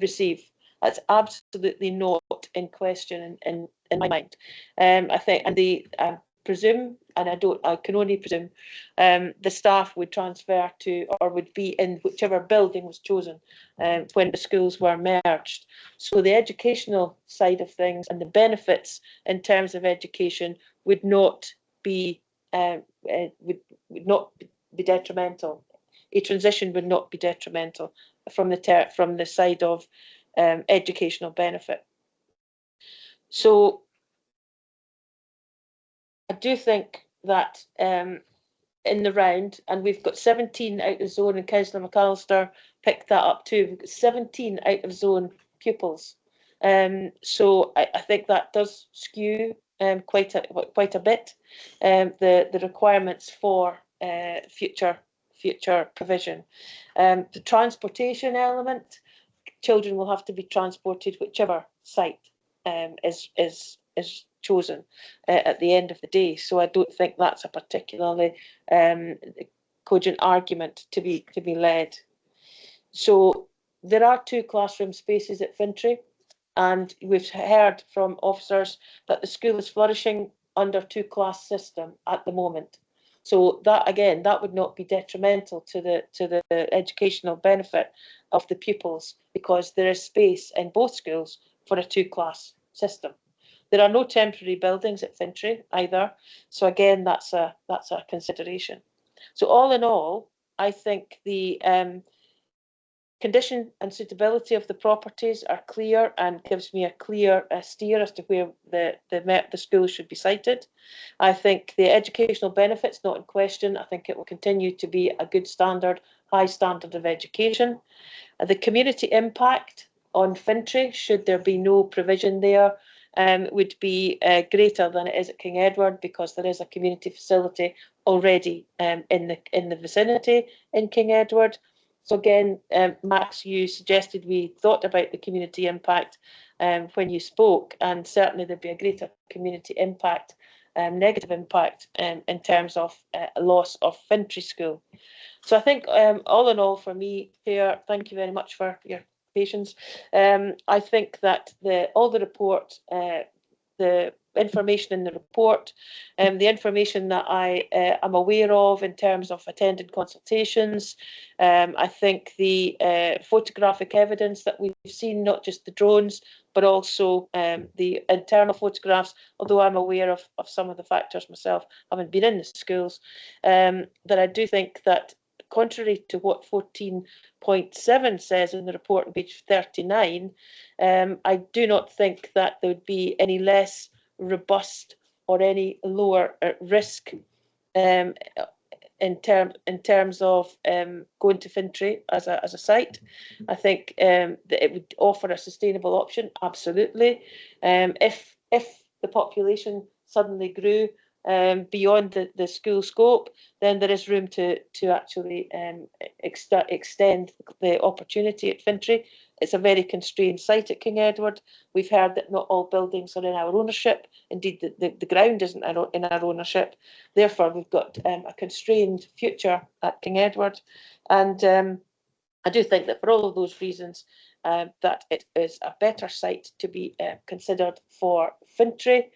receive. That's absolutely not in question in my mind. I think, and I presume, and I can only presume, the staff would transfer to, or would be in whichever building was chosen when the schools were merged. So the educational side of things and the benefits in terms of education would not be detrimental. A transition would not be detrimental from the side of educational benefit. So I do think that in the round, and we've got 17 out of zone, and Councillor McAllister picked that up too. We've got 17 out of zone pupils. So I think that does skew quite a bit the requirements for future provision. The transportation element, children will have to be transported whichever site is chosen at the end of the day. So I don't think that's a particularly cogent argument to be led. So there are 2 classroom spaces at Fintry, and we've heard from officers that the school is flourishing under 2-class system at the moment. So that, again, that would not be detrimental to the educational benefit of the pupils, because there is space in both schools for a 2-class system. There are no temporary buildings at Fintry either, so again, that's a consideration. So all in all, I think the condition and suitability of the properties are clear and gives me a clear steer as to where the school should be sited. I think the educational benefits not in question. I think it will continue to be a good standard, high standard of education. The community impact on Fintry, should there be no provision there, would be greater than it is at King Edward, because there is a community facility already in the vicinity in King Edward. So again, Max, you suggested we thought about the community impact when you spoke, and certainly there'd be a greater community impact, negative impact in terms of a loss of Fintry School. So I think all in all, for me, Chair, thank you very much for your patience. I think that all the report, the information in the report, the information that I am aware of in terms of attended consultations, I think the photographic evidence that we've seen, not just the drones, but also the internal photographs, although I'm aware of some of the factors myself, having been in the schools, that I do think that, contrary to what 14.7 says in the report on page 39, I do not think that there would be any less robust or any lower risk in terms of going to Fintry as a site. I think that it would offer a sustainable option, absolutely. If the population suddenly grew beyond the school scope, then there is room to actually extend the opportunity at Fintry. It's a very constrained site at King Edward. We've heard that not all buildings are in our ownership. Indeed, the ground isn't in our ownership. Therefore, we've got a constrained future at King Edward. And I do think that for all of those reasons, that it is a better site to be considered for Fintry,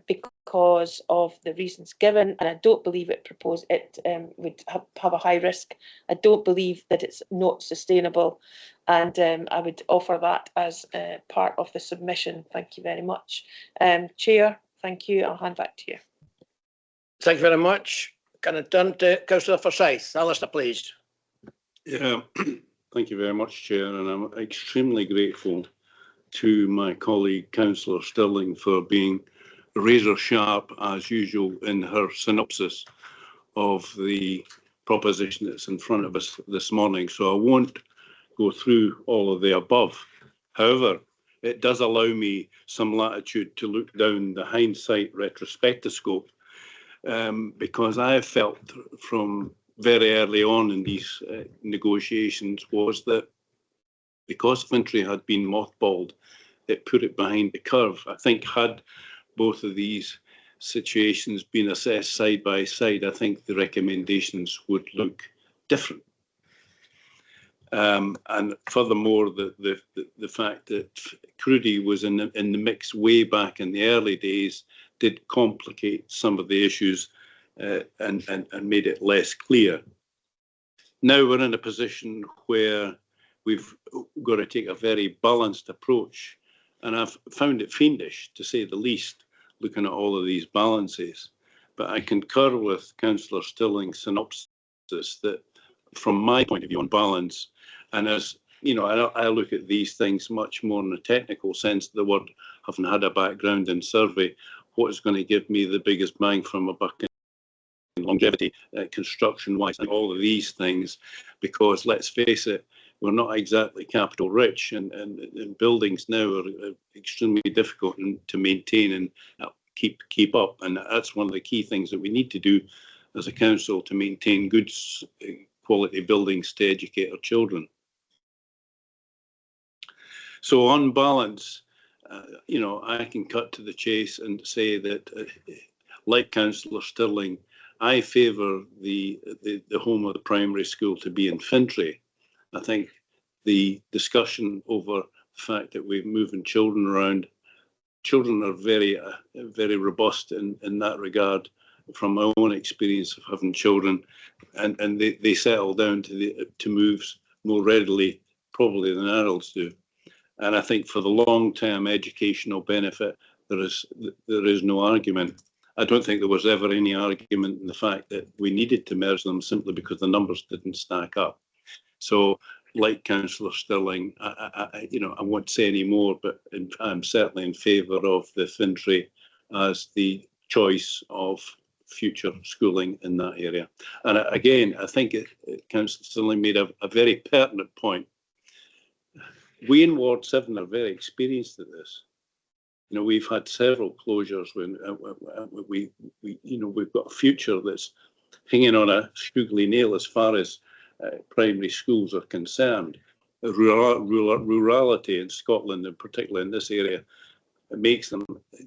because of the reasons given, and I don't believe it would have a high risk. I don't believe that it's not sustainable, and I would offer that as part of the submission. Thank you very much. Chair, thank you. I'll hand back to you. Thank you very much. Can I turn to Councillor Forsyth? Alistair, please. Yeah, thank you very much, Chair, and I'm extremely grateful to my colleague Councillor Stirling for being razor sharp as usual in her synopsis of the proposition that's in front of us this morning. So I won't go through all of the above. However, it does allow me some latitude to look down the hindsight retrospectoscope, because I have felt from very early on in these negotiations was that because Fintry had been mothballed, it put it behind the curve. I think had both of these situations being assessed side by side, I think the recommendations would look different. And furthermore, the fact that Crudy was in the mix way back in the early days did complicate some of the issues and made it less clear. Now we're in a position where we've got to take a very balanced approach, and I've found it fiendish, to say the least, looking at all of these balances. But I concur with Councillor Stilling's synopsis that, from my point of view on balance, and as you know, I look at these things much more in a technical sense of the word, having had a background in survey, what is going to give me the biggest bang from a buck in longevity, construction-wise, and all of these things, because let's face it, we're not exactly capital rich, and buildings now are extremely difficult to maintain and keep up, and that's one of the key things that we need to do as a council to maintain good quality buildings to educate our children. So on balance, you know, I can cut to the chase and say that, like Councillor Stirling, I favour the home of the primary school to be in Fintry. I think the discussion over the fact that we're moving children around, children are very robust in that regard, from my own experience of having children, and they settle down to moves more readily probably than adults do. And I think for the long-term educational benefit, there is no argument. I don't think there was ever any argument in the fact that we needed to merge them simply because the numbers didn't stack up. So, like Councillor Stirling, I won't say any more, but I'm certainly in favour of the Fintry as the choice of future schooling in that area. And again, I think Councillor Stirling made a very pertinent point. We in Ward 7 are very experienced at this. You know, we've had several closures when we've got a future that's hanging on a squiggly nail as far as primary schools are concerned. Rurality in Scotland, and particularly in this area, it makes them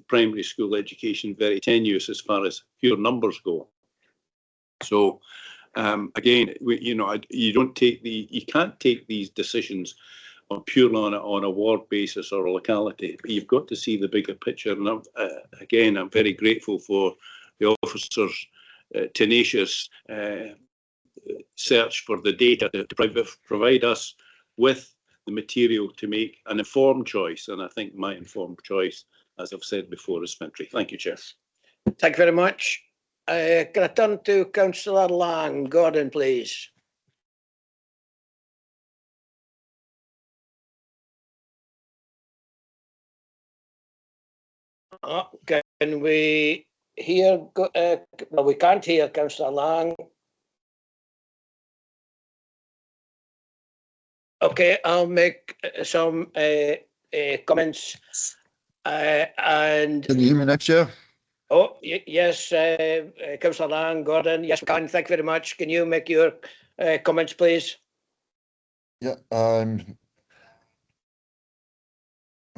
primary school education very tenuous as far as pure numbers go. So again, you can't take these decisions purely on a ward basis or a locality. You've got to see the bigger picture. And again, I'm very grateful for the officers' tenacious search for the data to provide us with the material to make an informed choice. And I think my informed choice, as I've said before, is Fintry. Thank you, Chair. Thank you very much. Can I turn to Councillor Lang? Gordon, please. Can we hear? Well, we can't hear Councillor Lang. Okay, I'll make some comments. And can you hear me next year? Oh, yes, Councillor Lang, Gordon. Yes, we can. Thank you very much. Can you make your comments, please? Yeah, I'm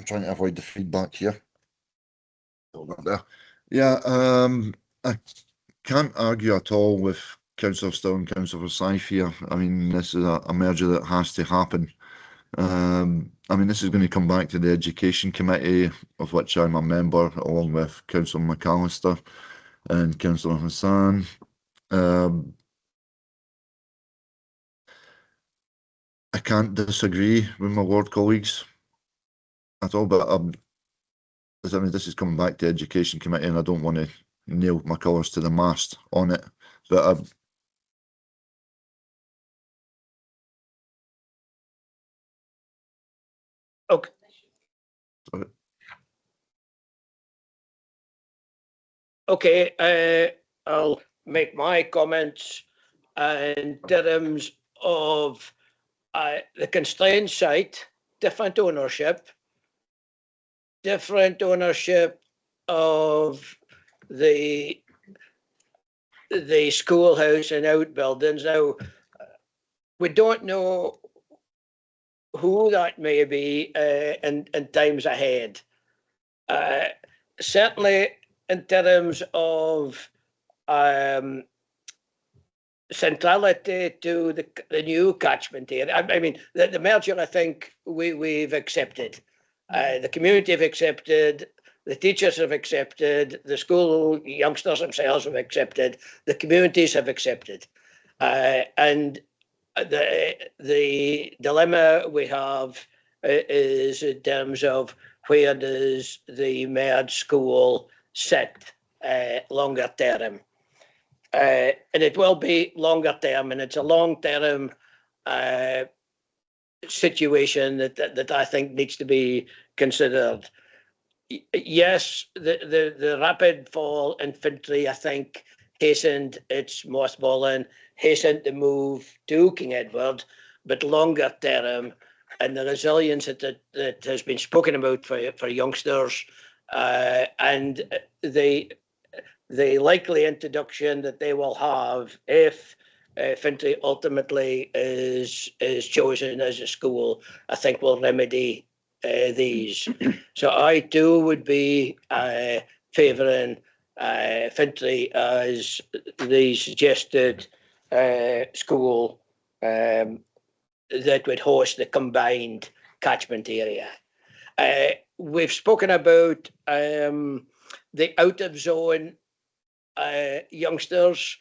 trying to avoid the feedback here. Hold on there. Yeah, I can't argue at all with Councillor Still and Councillor Forsyth here. I mean, this is a merger that has to happen. I mean, this is going to come back to the Education Committee, of which I'm a member, along with Councillor McAllister and Councillor Hassan. I can't disagree with my ward colleagues at all, but I mean, this is coming back to Education Committee, and I don't want to nail my colours to the mast on it. But okay. Sorry. Okay, I'll make my comments in terms of the constrained site, different ownership of the schoolhouse and outbuildings. Now, we don't know who that may be in times ahead. certainly in terms of centrality to the new catchment area. I mean, the merger, I think we've accepted. The community have accepted, the teachers have accepted, the school youngsters themselves have accepted, the communities have accepted. And the dilemma we have is in terms of where does the merged school sit longer term. And it will be longer term, and it's a long-term situation that I think needs to be considered. Yes, the rapid fall in Fintry, I think, hastened its mothballing, hastened the move to King Edward, but longer term, and the resilience that has been spoken about for youngsters, and the likely introduction that they will have if Fintry ultimately is chosen as a school, I think will remedy these. So I too would be favouring Fintry as the suggested school that would host the combined catchment area. We've spoken about the out of zone youngsters.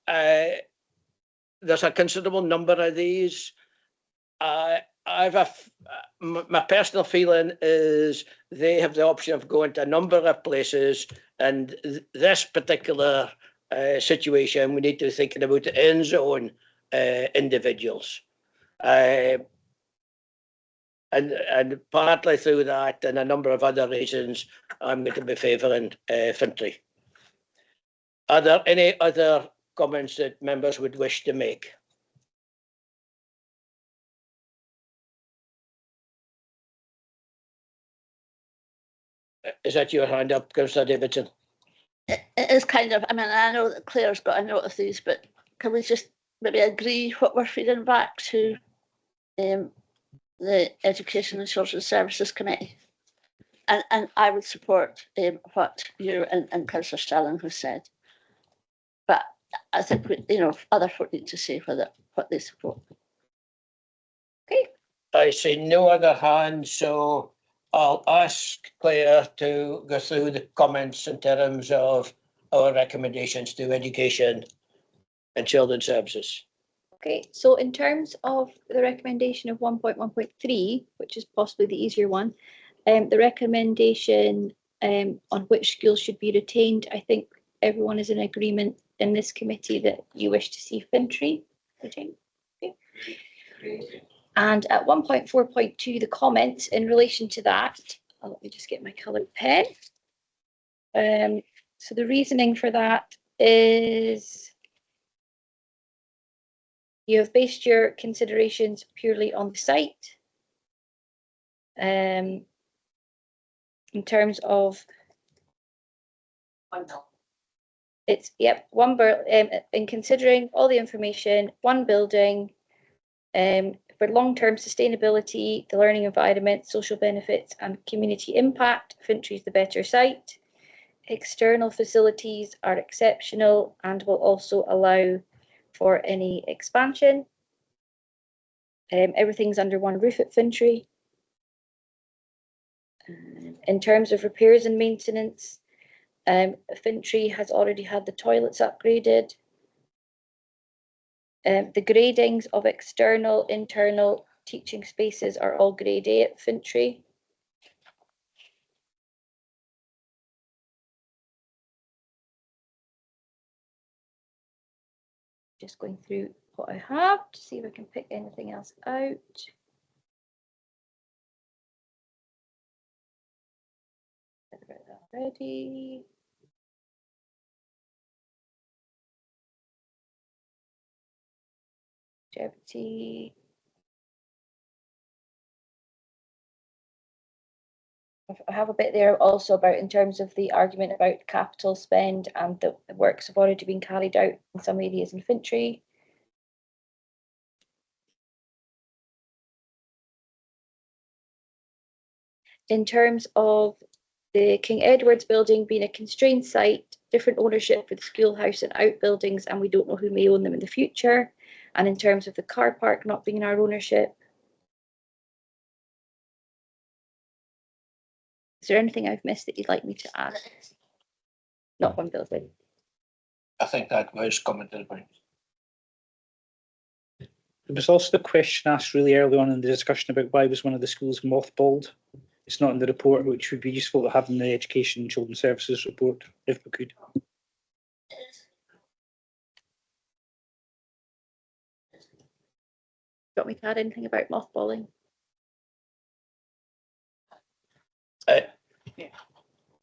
There's a considerable number of these. My personal feeling is they have the option of going to a number of places, and this particular situation, we need to be thinking about the in zone individuals. And partly through that and a number of other reasons, I'm going to be favouring Fintry. Are there any other comments that members would wish to make? Is that your hand up, Councillor Davidson? It is kind of, I mean, I know that Claire's got a note of these, but can we just maybe agree what we're feeding back to the Education and Social Services Committee? And I would support what you and Councillor Stirling have said. But I think other folk need to say what they support. Okay. I see no other hands, so I'll ask Claire to go through the comments in terms of our recommendations to Education and Children's Services. Okay, so in terms of the recommendation of 1.1.3, which is possibly the easier one, the recommendation on which schools should be retained, I think everyone is in agreement in this committee that you wish to see Fintry retained. Okay. And at 1.4.2, the comments in relation to that, let me just get my coloured pen. So the reasoning for that is you have based your considerations purely on the site. In terms of it's in considering all the information, one building, for long-term sustainability, the learning environment, social benefits and community impact, Fintry is the better site. External facilities are exceptional and will also allow for any expansion. Everything's under one roof at Fintry. In terms of repairs and maintenance, Fintry has already had the toilets upgraded. The gradings of external, internal teaching spaces are all grade A at Fintry. Just going through what I have to see if I can pick anything else out. Ready. Longevity. I have a bit there also about in terms of the argument about capital spend and the works have already been carried out in some areas in Fintry. In terms of the King Edward's building being a constrained site, different ownership for the schoolhouse and outbuildings, and we don't know who may own them in the future. And in terms of the car park not being in our ownership. Is there anything I've missed that you'd like me to add? Not one building. I think that was commented upon. There was also the question asked really early on in the discussion about why was one of the schools mothballed. It's not in the report, which would be useful to have in the Education and Children's Services report, if we could. Do you want me to add anything about mothballing?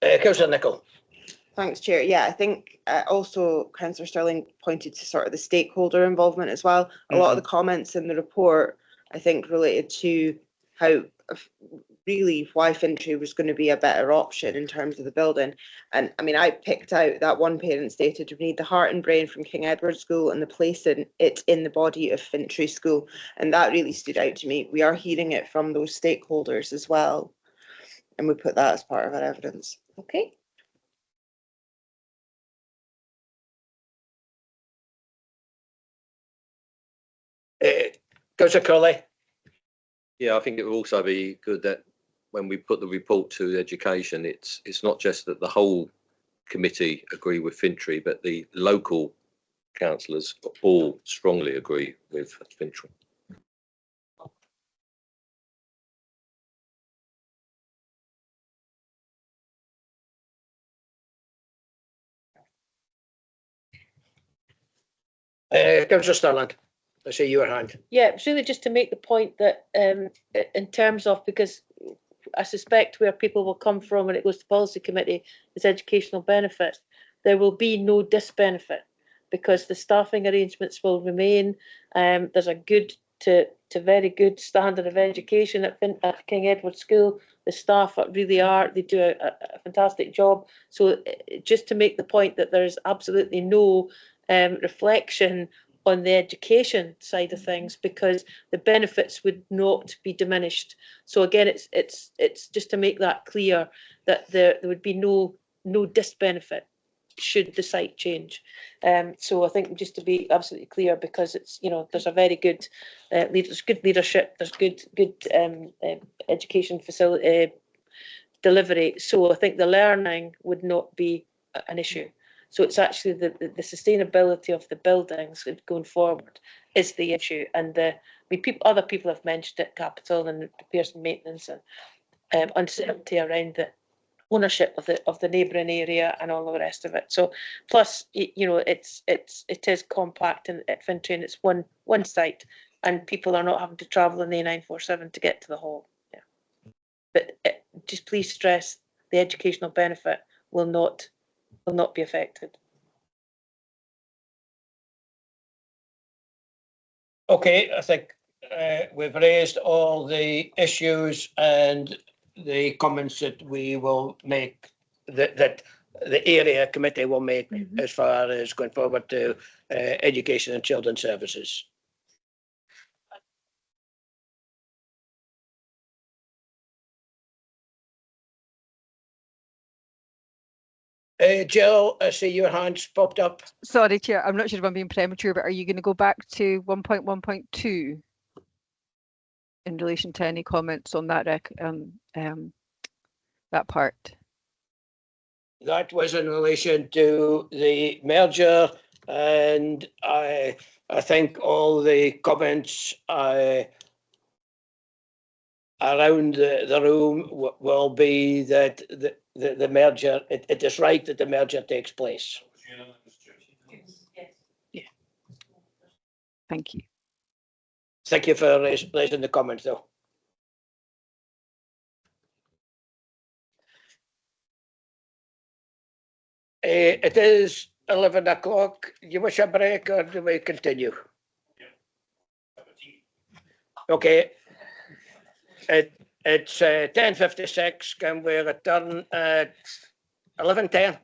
Councillor Nicholl. Thanks, Chair. Yeah, I think also Councillor Stirling pointed to sort of the stakeholder involvement as well. A lot of the comments in the report, I think, related to how really why Fintry was going to be a better option in terms of the building. And I mean, I picked out that one parent stated we need the heart and brain from King Edward School and the place in it in the body of Fintry School. And that really stood out to me. We are hearing it from those stakeholders as well. And we put that as part of our evidence. Okay. Councillor Crawley. Yeah, I think it would also be good that when we put the report to education, it's not just that the whole committee agree with Fintry, but the local councillors all strongly agree with Fintry. Councillor Stirling, I see your hand. Yeah, it's really just to make the point that in terms of, because I suspect where people will come from when it goes to policy committee is educational benefit, there will be no disbenefit because the staffing arrangements will remain. There's a good to very good standard of education at King Edward School. The staff really are, they do a fantastic job. So just to make the point that there's absolutely no reflection on the education side of things because the benefits would not be diminished. So again, it's just to make that clear that there would be no disbenefit should the site change. So I think just to be absolutely clear, because it's, you know, there's a very good there's good leadership, there's good education facility delivery. So I think the learning would not be an issue. So it's actually the sustainability of the buildings going forward is the issue. And other people have mentioned it, capital and repairs and maintenance and uncertainty around the ownership of the neighbouring area and all the rest of it. So plus, you know, it is compact at Fintry and it's one site and people are not having to travel in the A947 to get to the hall. Yeah. But just please stress the educational benefit will not be affected. Okay, I think we've raised all the issues and the comments that we will make, that the area committee will make as far as going forward to education and children's services. Jill, I see your hand's popped up. Sorry, Chair, I'm not sure if I'm being premature, but are you going to go back to 1.1.2 in relation to any comments on that that part? That was in relation to the merger, and I think all the comments around the room will be that the merger, it is right that the merger takes place. Yeah. Thank you. Thank you for raising the comment, though. It is 11 o'clock. You wish a break or do we continue? Okay. It's 10:56. Can we return at 11:10?